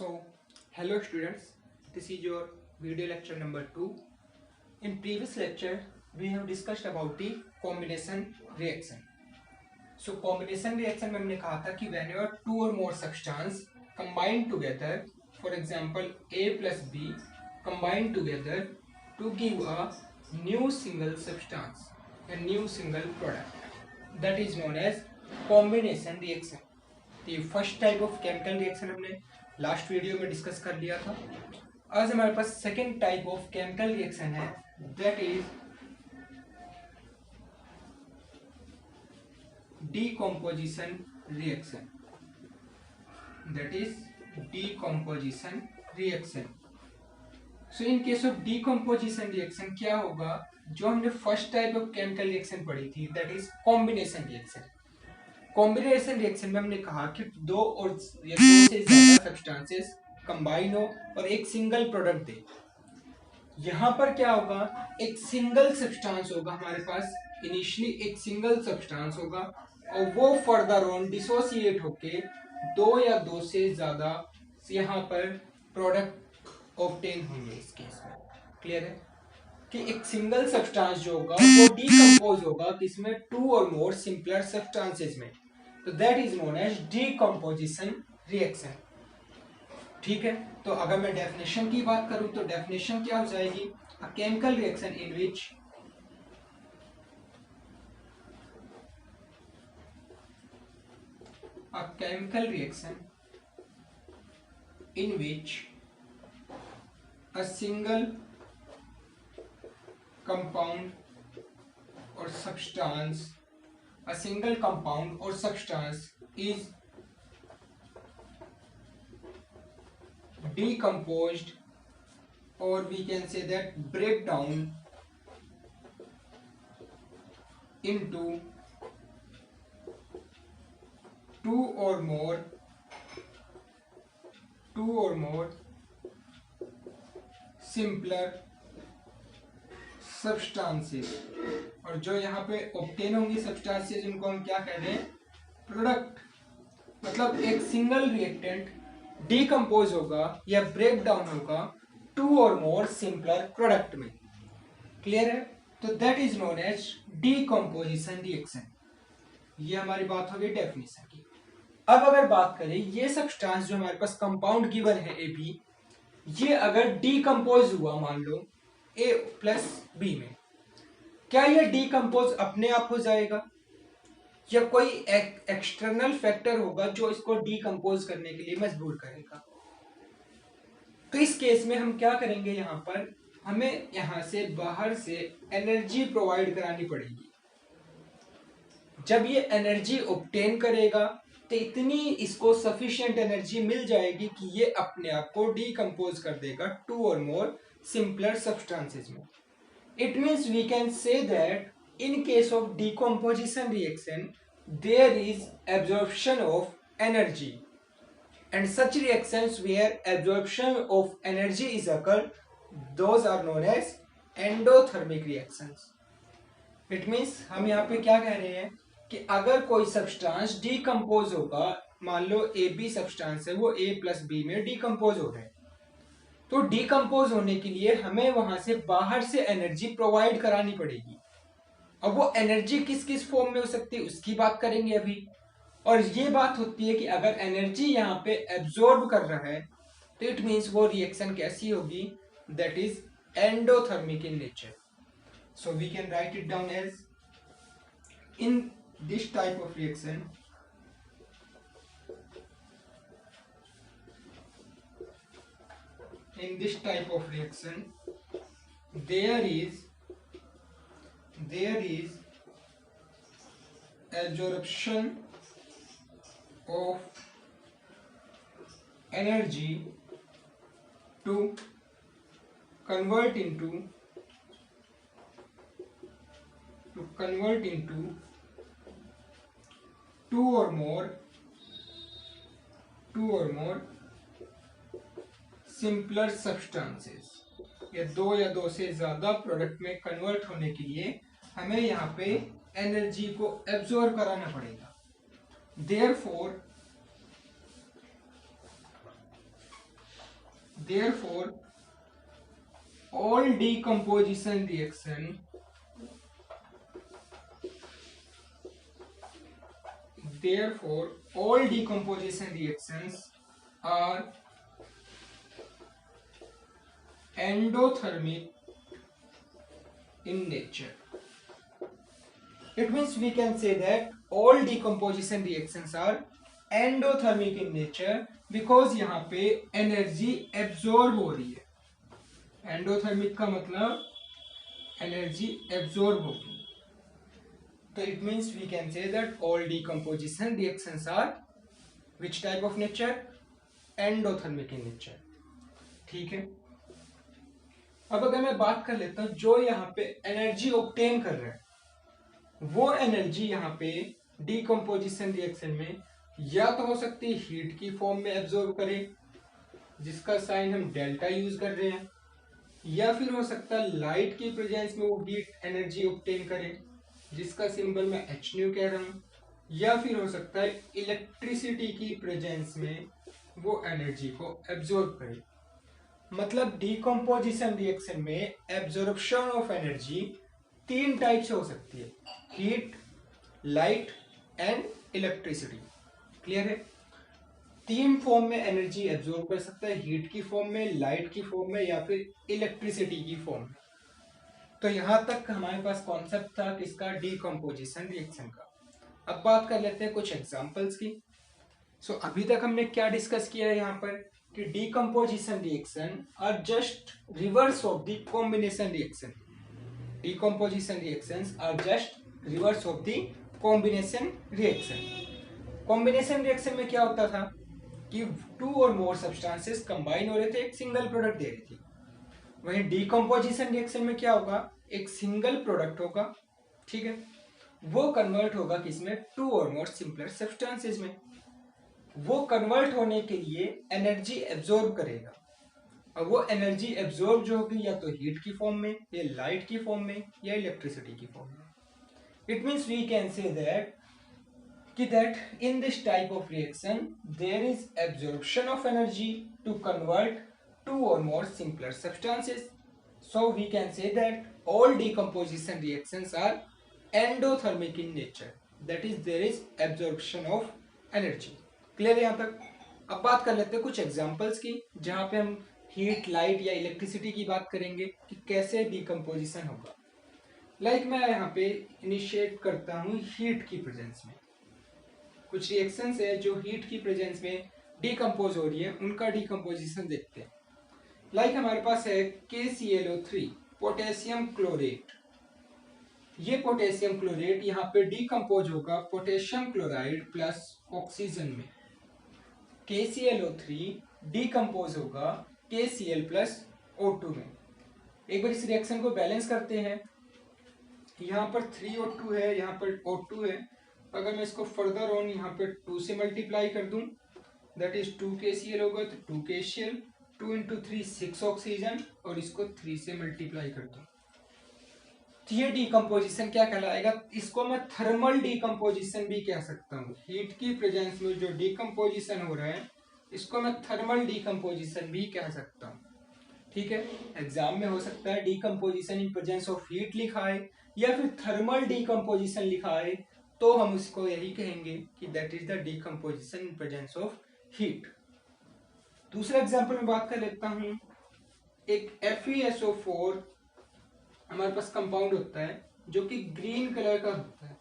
So, hello students, this is your video lecture number 2. In previous lecture, we have discussed about the combination reaction. So, combination reaction में हमने कहा था कि whenever two or more substance combine together, for example A plus B combine together to give a new single substance, a new single product. That is known as combination reaction. तो ये first type of chemical reaction हमने last video में discuss कर लिया था. आज हमारे पास second type of chemical reaction है, that is decomposition reaction. That is decomposition reaction. So in case of decomposition reaction क्या होगा, जो हमने first type of chemical reaction पढ़ी थी that is combination reaction. Combination reaction में हमने कहा कि दो से ज्यादा सब्सटेंसेस कंबाइन हो और एक सिंगल प्रोडक्ट दे. यहां पर क्या होगा, एक सिंगल सब्सटेंस होगा हमारे पास, इनिशियली एक सिंगल सब्सटेंस होगा और वो फर्दर ऑन डिसोसिएट होके दो या दो से ज्यादा यहाँ पर प्रोडक्ट ऑब्टेन होंगे. इस केस में क्लियर है कि एक सिंगल सब्सटेंस जो होगा वो डीकंपोज होगा किसमें, टू और मोर सिंपलर सब्सटेंसेस में. तो that is known as decomposition reaction. ठीक है, तो अगर मैं डेफिनेशन की बात करूं तो डेफिनेशन क्या हो जाएगी, a chemical reaction in which a chemical reaction in which a single compound or substance is decomposed, or we can say that break down into two or more simpler substances. और जो यहाँ पे obtain होंगी substances उनको हम क्या कह रहे हैं, प्रोडक्ट. मतलब एक सिंगल रिएक्टेंट डीकंपोज होगा या ब्रेक डाउन होगा टू और मोर सिंपलर प्रोडक्ट में. क्लियर है, तो that is known as decomposition reaction. ये हमारी बात हो गई डेफिनेशन की. अब अगर बात करें, ये सब्सटेंस जो हमारे पास कंपाउंड गिवन है ए बी, ये अगर डीकंपोज हुआ मान लो ए प्लस बी में, क्या ये डीकंपोज अपने आप हो जाएगा या कोई एक्सटर्नल फैक्टर होगा जो इसको डीकंपोज करने के लिए मजबूर करेगा. तो इस केस में हम क्या करेंगे, यहां पर हमें यहां से बाहर से एनर्जी प्रोवाइड करानी पड़ेगी. जब ये एनर्जी ऑब्टेन करेगा तो इतनी इसको सफिशिएंट एनर्जी मिल जाएगी कि ये अपने आप को डीकंपोज कर देगा टू और मोर सिंपलर सब्सटेंसेस में. It means we can say that in case of decomposition reaction there is absorption of energy, and such reactions where absorption of energy is occurred, those are known as endothermic reactions. It means हम यहाँ पे क्या कह रहे हैं कि अगर कोई सब्सटेंस डीकंपोज होगा, मान लो ए बी सब्सटेंस है, वो ए प्लस बी में डीकंपोज हो रहा है, तो डीकंपोज होने के लिए हमें वहां से बाहर से एनर्जी प्रोवाइड करानी पड़ेगी. अब वो एनर्जी किस किस फॉर्म में हो सकती है उसकी बात करेंगे अभी. और ये बात होती है कि अगर एनर्जी यहाँ पे एब्जॉर्ब कर रहा है तो इट मींस वो रिएक्शन कैसी होगी, that is endothermic in nature. So we can write it down as in this type of reaction there is absorption of energy to convert into two or more simpler substances. या दो से ज्यादा product में convert होने के लिए हमें यहाँ पे एनर्जी को एब्जॉर्ब कराना पड़ेगा. Therefore therefore all decomposition reaction therefore all decomposition reactions are endothermic in nature. It means we can say that all decomposition reactions are endothermic in nature because यहाँ पे एनर्जी एब्जॉर्ब हो रही है। Endothermic का मतलब energy absorb होगी। तो it means we can say that all decomposition reactions are which type of nature? Endothermic in nature। ठीक है, अब अगर मैं बात कर लेता हूं जो यहाँ पे एनर्जी ऑब्टेन कर रहा है वो एनर्जी यहाँ पे डीकम्पोजिशन रिएक्शन में या तो हो सकती है हीट की फॉर्म में एब्जॉर्ब करे जिसका साइन हम डेल्टा यूज कर रहे हैं, या फिर हो सकता है लाइट की प्रेजेंस में वो हीट एनर्जी ऑब्टेन करे जिसका सिंबल मैं एच न्यू कह रहा हूँ, या फिर हो सकता है इलेक्ट्रिसिटी की प्रेजेंस में वो एनर्जी को एब्जॉर्ब करे। मतलब डीकम्पोजिशन रिएक्शन में एब्जॉर्प्शन ऑफ एनर्जी तीन टाइप से हो सकती है, heat, light and electricity. Clear है? तीन फॉर्म में एनर्जी एब्जॉर्ब कर सकता है, हीट की फॉर्म में, लाइट की फॉर्म में, या फिर इलेक्ट्रिसिटी की फॉर्म में। तो यहां तक हमारे पास कॉन्सेप्ट था किसका? डीकम्पोजिशन रिएक्शन का। अब बात कर लेते हैं कुछ एग्जांपल्स की। सो अभी तक हमने क्या डिस्कस किया है यहाँ पर कि decomposition reaction are just reverse of the combination reaction. Decomposition reactions are just reverse of the combination reaction। combination reaction में क्या होता था कि टू और मोर सब्सटेंसेस कंबाइन हो रहे थे, एक सिंगल प्रोडक्ट दे रही थी। वहीं decomposition reaction में क्या होगा? एक सिंगल प्रोडक्ट होगा, ठीक है, वो कन्वर्ट होगा किसमें? टू और मोर सिंपलर सब्सटेंसेस में। वो कन्वर्ट होने के लिए एनर्जी एब्जॉर्ब करेगा और वो एनर्जी एब्जॉर्ब जो होगी या तो हीट की फॉर्म में, या लाइट की फॉर्म में, या इलेक्ट्रिसिटी की फॉर्म में। It means we can say that in this type of reaction there is absorption of energy to convert two और more simpler substances. So we can say that all decomposition reactions are endothermic in nature, that is there is absorption of energy. Clear है यहाँ तक? अब बात कर लेते हैं कुछ एग्जाम्पल्स की जहां पे हम हीट, लाइट या इलेक्ट्रिसिटी की बात करेंगे कि कैसे डीकम्पोजिशन होगा। लाइक मैं यहाँ पे इनिशिएट करता हूँ हीट की प्रेजेंस में। कुछ रिएक्शंस है जो हीट की प्रेजेंस में डीकम्पोज हो रही है, उनका डीकम्पोजिशन देखते हैं। लाइक हमारे पास है KClO3 पोटेशियम क्लोरेट। ये पोटेशियम क्लोरेट यहाँ पे डीकम्पोज होगा पोटेशियम क्लोराइड प्लस ऑक्सीजन में। KClO3 डीकम्पोज होगा KCl प्लस O2 में। एक बार इस रिएक्शन को बैलेंस करते हैं। यहाँ पर 3O2 है, यहाँ पर O2 है। अगर मैं इसको फर्दर ऑन यहाँ पे 2 से मल्टीप्लाई कर दूं, दैट इज 2 KCl होगा, तो 2 KCl, 2 इंटू 3 6 ऑक्सीजन, और इसको 3 से मल्टीप्लाई कर दूं तो ये डीकम्पोजिशन क्या कहलाएगा? इसको मैं थर्मल डीकम्पोजिशन भी कह सकता हूँ। हीट की प्रेजेंस में जो डीकम्पोजिशन हो रहा है इसको मैं थर्मल डीकम्पोजिशन भी कह सकता हूँ। ठीक है, एग्जाम में हो सकता है decomposition in presence of heat लिखा है या फिर थर्मल डीकम्पोजिशन लिखा है, तो हम उसको यही कहेंगे कि that is the decomposition in presence of heat. दूसरा एग्जाम्पल में बात कर लेता हूँ। एक FeSO4 हमारे पास कंपाउंड होता है जो कि ग्रीन कलर का होता है।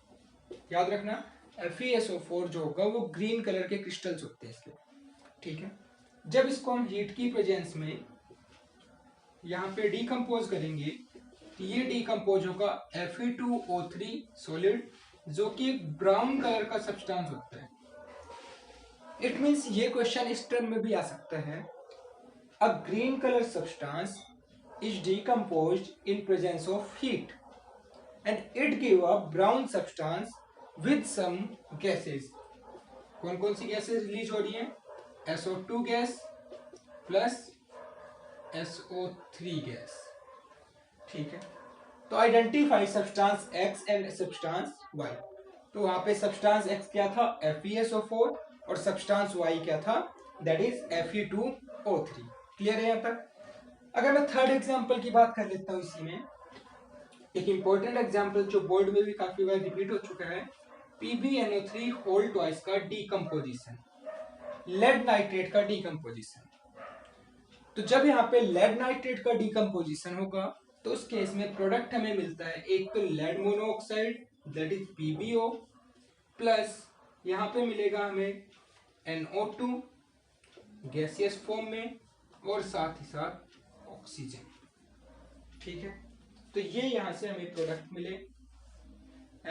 याद रखना, FeSO4 जो होगा वो ग्रीन कलर के क्रिस्टल्स होते हैं इसके। ठीक है, जब इसको हम हीट की प्रेजेंस में यहाँ पे डीकम्पोज करेंगे तो ये डीकम्पोज होगा Fe2O3 सॉलिड, जो कि ब्राउन कलर का सब्सटेंस होता है। इट मींस ये क्वेश्चन इस टर्म में भी आ सकता है, a green colour substance is decomposed in presence of heat and it give a brown substance with some gases. कौन कौन सी गैसेस रिलीज हो रही हैं? SO2 gas plus SO3 gas. ठीक है, तो identify substance X and substance Y। तो वहां पे सब्सटेंस X क्या था? FeSO4, और सब्सटेंस Y क्या था? That is Fe2O3। क्लियर है यहाँ तक? अगर मैं थर्ड एग्जाम्पल की बात कर लेता हूँ, इसी में एक इंपॉर्टेंट एग्जाम्पल जो बोर्ड में भी काफी बार रिपीट हो चुका है, PbNO3 होल ट्वाइस का डीकम्पोजिशन, लेड नाइट्रेट का डीकम्पोजिशन। तो जब यहाँ पे लेड नाइट्रेट का डीकम्पोजिशन होगा तो उस केस में प्रोडक्ट हमें मिलता है एक तो lead monoxide that is PbO, plus यहाँ पे मिलेगा हमें NO2 गैसियस फॉर्म में और साथ ही साथ ऑक्सीजन। ठीक है, तो ये यहाँ से हमें प्रोडक्ट मिले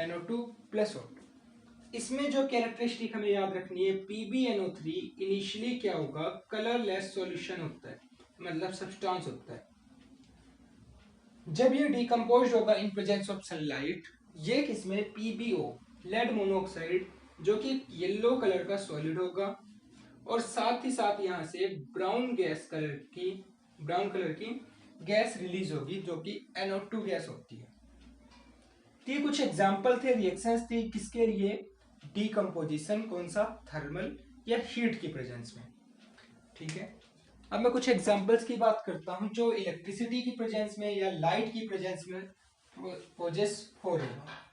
NO2 प्लस O2। इसमें जो कैरेक्टरिस्टिक हमें याद रखनी है, PbNO3 इनिशियली क्या होगा, कलरलेस सॉल्यूशन होता है, मतलब सब्सटेंस होता है। जब ये डिकम्पोज होगा इन प्रेजेंस ऑफ सनलाइट, ये किसमें, PbO लेड मोनोऑक्साइड, जो कि येलो कलर का सॉलिड होगा, और साथ ही साथ यहाँ से ब्राउन कलर की गैस रिलीज होगी जो कि NO2 गैस होती है। तो ये कुछ एग्जाम्पल थे, रिएक्शंस थी, किसके लिए, डीकम्पोजिशन, कौन सा, थर्मल या हीट की प्रेजेंस में। ठीक है, अब मैं कुछ एग्जांपल्स की बात करता हूं जो इलेक्ट्रिसिटी की प्रेजेंस में या लाइट की प्रेजेंस में प्रोजेस हो रही है।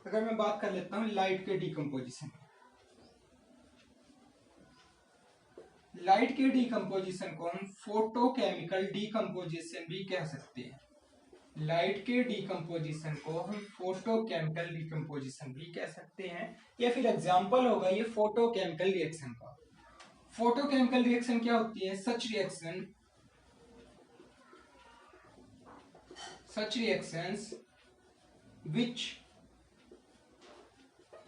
अगर मैं बात कर लेता हूं लाइट के डीकम्पोजिशन, लाइट के डीकम्पोजिशन को हम फोटोकेमिकल डीकम्पोजिशन भी कह सकते हैं। लाइट के डीकम्पोजिशन को हम फोटोकेमिकल डीकम्पोजिशन भी कह सकते हैं, या फिर एग्जांपल होगा ये फोटोकेमिकल रिएक्शन का। फोटोकेमिकल रिएक्शन क्या होती है, सच reactions which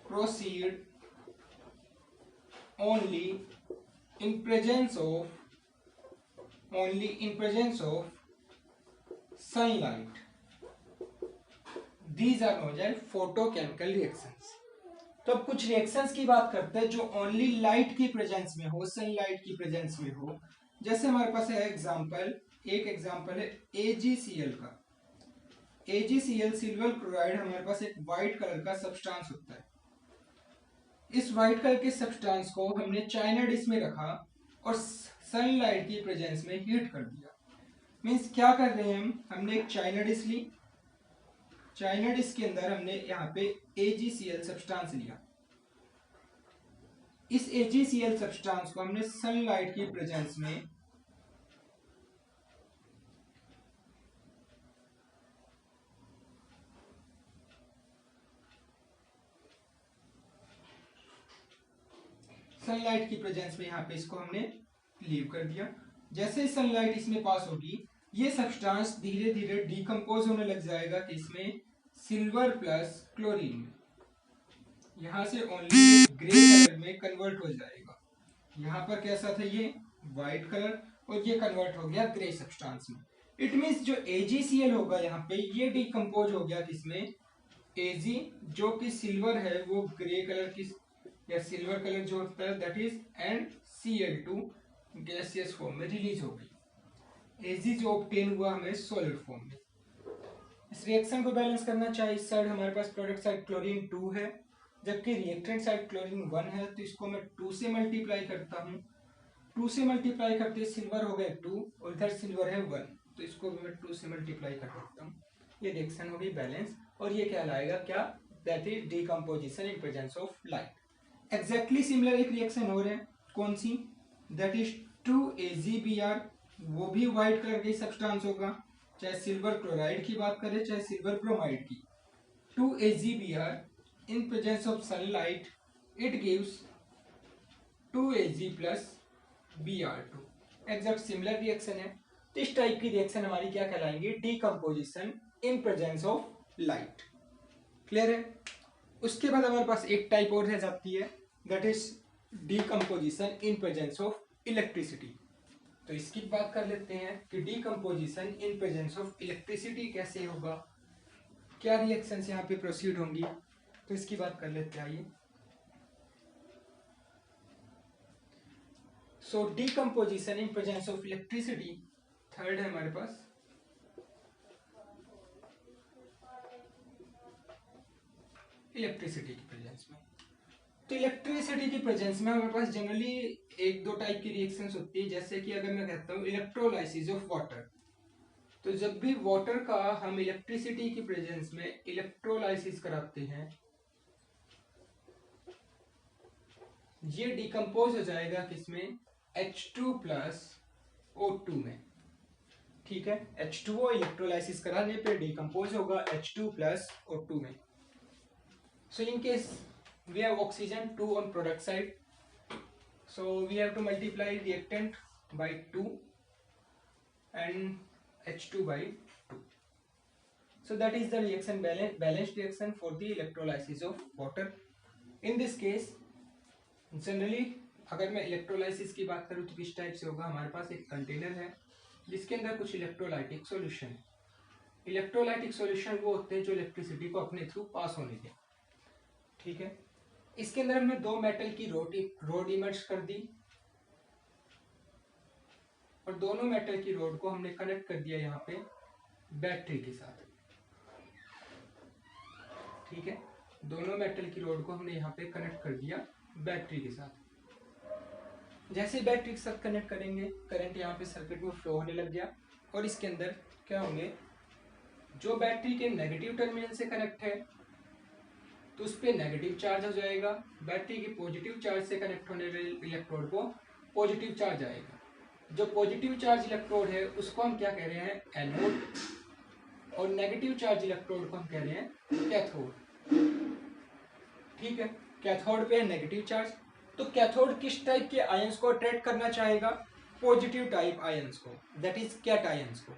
proceed only in presence of sunlight, these are known as photochemical reactions। तो अब कुछ रिएक्शंस की बात करते हैं जो ओनली लाइट की प्रेजेंस में हो, सनलाइट की प्रेजेंस में हो। जैसे हमारे पास है एक एग्जांपल है AgCl का। AgCl सिल्वर क्लोराइड हमारे पास एक व्हाइट कलर का सब्सटेंस होता है। इस व्हाइट कलर के सब्सटेंस को हमने चाइना डिश में रखा और सनलाइट की प्रेजेंस में हीट कर दिया। मींस क्या कर रहे हैं हमने एक चाइना डिश ली, चाइना डिश के अंदर हमने यहाँ पे AgCl सब्सटेंस लिया। इस AgCl सब्सटेंस को हमने सनलाइट की प्रेजेंस में यहाँ पे इसको हमने लीव कर दिया। जैसे सनलाइट इसमें पास होगी, ये सब्सटेंस धीरे धीरे डिकम्पोज होने लग जाएगा कि इसमें सिल्वर प्लस क्लोरीन, यहां से ओनली ग्रे कलर में कन्वर्ट हो जाएगा। यहाँ पर कैसा था, ये व्हाइट कलर, और ये कन्वर्ट हो गया ग्रे सब्सटेंस में। इट मींस जो AgCl होगा यहाँ पे, ये डिकम्पोज हो गया किसमें, Ag जो कि सिल्वर है वो ग्रे कलर की या सिल्वर कलर जो होता है that is, and Cl2 gaseous form में रिलीज हो गई। Ag जो ऑब्टेन हुआ हमें सॉलिड फॉर्म में। इस रिएक्शन को बैलेंस करना चाहिए, इस साइड हमारे पास प्रोडक्ट साइड क्लोरीन 2 है, जबकि रिएक्टेंट साइड क्लोरीन 1 है, तो इसको मैं 2 से मल्टीप्लाई करता हूँ। 2 से मल्टीप्लाई करते सिल्वर हो गया 2 और इधर सिल्वर है 1, तो इसको भी मैं 2 से मल्टीप्लाई कर देता हूँ। ये रिएक्शन होगी बैलेंस, और ये क्या लाएगा, क्या, that is decomposition in presence of light. Exactly similar एक रिएक्शन हो रहा है, कौन सी, दैट इज 2AgBr, वो भी व्हाइट कलर की सब्सटेंस होगा, चाहे सिल्वर क्लोराइड की बात करें चाहे सिल्वर ब्रोमाइड की। 2AgBr in presence of sunlight it gives 2Ag plus Br2। Exact similar reaction है। तो इस टाइप की रिएक्शन हमारी क्या कहलाएंगी, decomposition in presence of light. Clear है? उसके बाद हमारे पास एक टाइप और रह जाती है, that is decomposition in presence of electricity. तो इसकी बात कर लेते हैं कि decomposition in presence of electricity कैसे होगा, क्या रिएक्शंस यहाँ पे प्रोसीड होंगी, तो इसकी बात कर लेते हैं। आइए, so decomposition in presence of electricity, third है हमारे पास। इलेक्ट्रिसिटी की प्रेजेंस में। तो इलेक्ट्रिसिटी की प्रेजेंस में हमारे पास जनरली एक दो टाइप की रिएक्शंस होती है, जैसे कि अगर मैं कहता हूँ इलेक्ट्रोलाइसिस ऑफ वाटर, तो जब भी वाटर का हम इलेक्ट्रिसिटी की प्रेजेंस में इलेक्ट्रोलाइसिस कराते हैं, ये डिकम्पोज हो जाएगा किसमें, H2 प्लस O2 में। ठीक है, H2O इलेक्ट्रोलाइसिस कराने पे डिकम्पोज होगा H2 प्लस O2 में। So in case we have oxygen 2 on product side, so we have to multiply reactant by 2 and H2 by 2. So that is the reaction balanced reaction for the electrolysis of water. In this case generally अगर मैं electrolysis की बात करूँ तो किस type से होगा, हमारे पास एक कंटेनर है जिसके अंदर कुछ इलेक्ट्रोलाइटिक सॉल्यूशन है। इलेक्ट्रोलाइटिक सॉल्यूशन वो होते हैं जो इलेक्ट्रिसिटी को अपने थ्रू पास होने दें। ठीक है, इसके अंदर हमने दो मेटल की रोड इमर्ज कर दी और दोनों मेटल की रोड को हमने कनेक्ट कर दिया यहाँ पे बैटरी के साथ। ठीक है, दोनों मेटल की रोड को हमने यहाँ पे कनेक्ट कर दिया बैटरी के साथ। जैसे बैटरी के साथ कनेक्ट करेंगे, करंट यहाँ पे सर्किट में फ्लो होने लग गया और इसके अंदर क्या होंगे, जो बैटरी के नेगेटिव टर्मिनल से कनेक्ट है तो उस पर नेगेटिव चार्ज हो जाएगा, बैटरी के पॉजिटिव चार्ज से कनेक्ट होने वाले इलेक्ट्रोड को पॉजिटिव चार्ज आएगा। जो पॉजिटिव चार्ज इलेक्ट्रोड है उसको हम क्या कह रहे हैं, एनोड, और नेगेटिव चार्ज इलेक्ट्रोड को हम कह रहे हैं कैथोड। ठीक है, कैथोड पे है नेगेटिव चार्ज, तो कैथोड किस टाइप के आयंस को अट्रैक्ट करना चाहेगा, पॉजिटिव टाइप आयंस को, दैट इज कैटायंस को।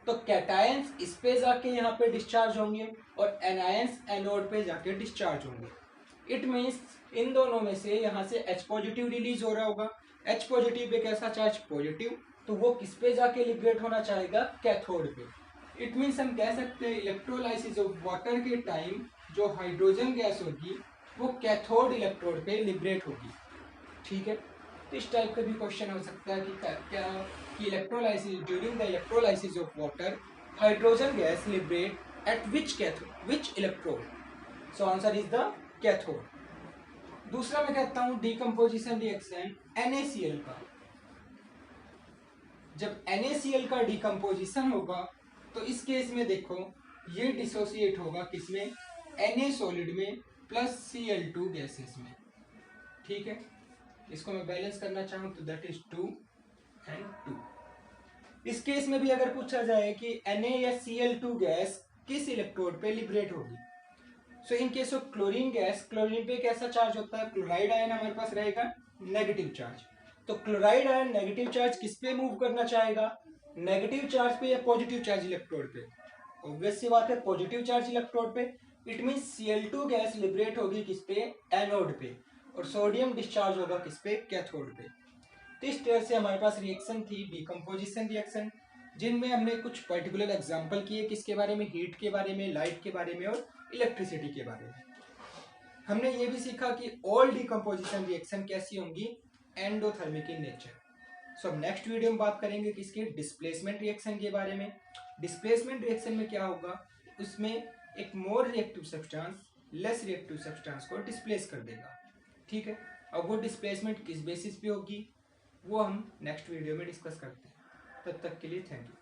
तो कैटायंस इस पे जाके यहाँ पे डिस्चार्ज होंगे और एनायंस एनोड पे जाके डिस्चार्ज होंगे। इट मीन्स इन दोनों में से यहाँ से H पॉजिटिव रिलीज हो रहा होगा, H पॉजिटिव पे कैसा चार्ज, पॉजिटिव, तो वो किस पे जाके लिबरेट होना चाहेगा, कैथोड पे। इट मीन्स हम कह सकते हैं इलेक्ट्रोलाइसिस ऑफ वाटर के टाइम जो हाइड्रोजन गैस होगी वो कैथोड इलेक्ट्रोड पे लिबरेट होगी। ठीक है, तो इस टाइप का भी क्वेश्चन हो सकता है कि क्या कि electrolysis, during the electrolysis of water hydrogen gas liberate eight which electrode, so answer is the cathode. दूसरा मैं कहता हूं डिकम्पोजिशन रिएक्शन NaCl का। जब NaCl का डिकम्पोजिशन होगा तो इस केस में देखो ये डिसोसिएट होगा किसमें, Na सॉलिड में प्लस Cl2 गैसेस में। ठीक है, इसको मैं बैलेंस करना चाहूँ तो दैट इज 2 and 2। इस केस में भी अगर पूछा जाए कि Na या Cl2 गैस किस इलेक्ट्रोड पे लिबरेट होगी, so in case of chlorine gas, chlorine पे कैसा चार्ज होता है, क्लोराइड आयन हमारे पास रहेगा नेगेटिव चार्ज। तो क्लोराइड आयन नेगेटिव चार्ज किस पे मूव करना चाहेगा, नेगेटिव चार्ज पे या पॉजिटिव चार्ज इलेक्ट्रोड पे, ऑब्वियस सी बात है पॉजिटिव चार्ज इलेक्ट्रोड पे। It means Cl2 gas liberate होगी किस पे, एनोड पे, और सोडियम डिस्चार्ज होगा किस पे, कैथोड पे। तो इस तरह से हमारे पास रिएक्शन थी डिकम्पोजिशन रिएक्शन, जिनमें हमने कुछ पर्टिकुलर एग्जांपल किए, किसके बारे में, हीट के बारे में, लाइट के बारे में और इलेक्ट्रिसिटी के बारे में। हमने ये भी सीखा कि ऑल डिकम्पोजिशन रिएक्शन कैसी होंगी, एंडोथर्मिक इन नेचर। सो अब नेक्स्ट वीडियो में बात करेंगे किसके, डिस्प्लेसमेंट रिएक्शन के बारे में। डिस्प्लेसमेंट रिएक्शन में क्या होगा, उसमें एक more reactive substance less reactive substance को डिस्प्लेस कर देगा। ठीक है, अब वो डिस्प्लेसमेंट किस बेसिस पे होगी वो हम नेक्स्ट वीडियो में डिस्कस करते हैं। तब तक के लिए थैंक यू।